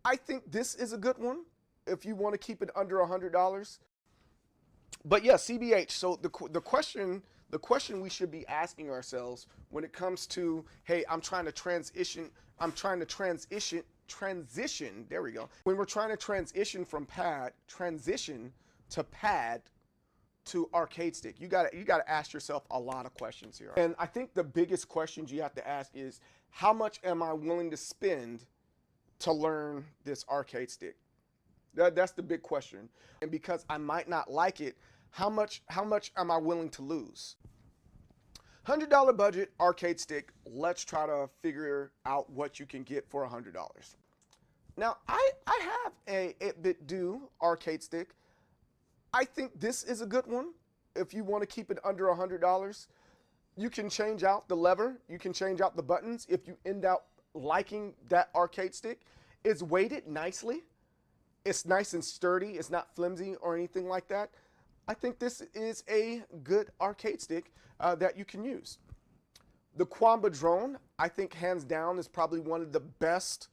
I think this is a good one if you want to keep it under $100. But yeah, CBH. So the question we should be asking ourselves when it comes to, hey, I'm trying to transition. There we go. When we're trying to transition from transition to pad to arcade stick, you gotta ask yourself a lot of questions here. And I think the biggest questions you have to ask is, how much am I willing to spend to learn this arcade stick? That's the big question. And because I might not like it, how much am I willing to lose? $100 budget arcade stick. Let's try to figure out what you can get for $100. Now, I have a 8BitDo arcade stick. I think this is a good one if you want to keep it under $100. You can change out the lever. You can change out the buttons if you end up liking that arcade stick. It's weighted nicely. It's nice and sturdy. It's not flimsy or anything like that. I think this is a good arcade stick that you can use. The Quamba Drone, I think hands down, is probably one of the best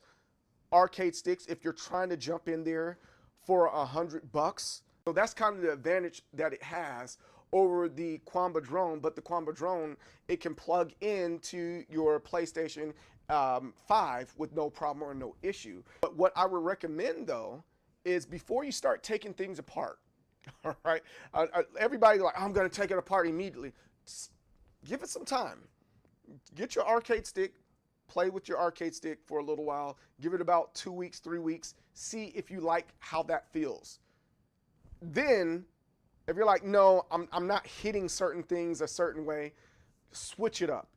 arcade sticks if you're trying to jump in there for $100. So that's kind of the advantage that it has over the Quamba Drone. But the Quamba Drone, it can plug into your PlayStation 5 with no problem or no issue. But what I would recommend though is, before you start taking things apart, all right, everybody like, I'm going to take it apart immediately. Just give it some time. Get your arcade stick, play with your arcade stick for a little while. Give it about 2 weeks, 3 weeks. See if you like how that feels. Then, if you're like, no, I'm not hitting certain things a certain way, switch it up.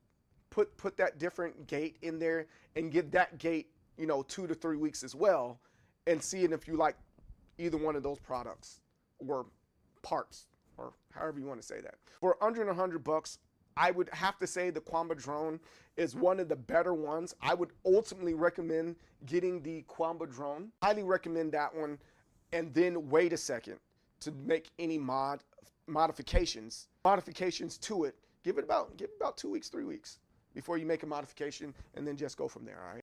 Put that different gate in there and give that gate, 2 to 3 weeks as well, and seeing if you like either one of those products or parts, or however you want to say that. For under $100, I would have to say the Quamba Drone is one of the better ones. I would ultimately recommend getting the Quamba Drone. Highly recommend that one, and then wait a second to make any modifications to it. Give it about 2 weeks, 3 weeks before you make a modification, and then just go from there. All right.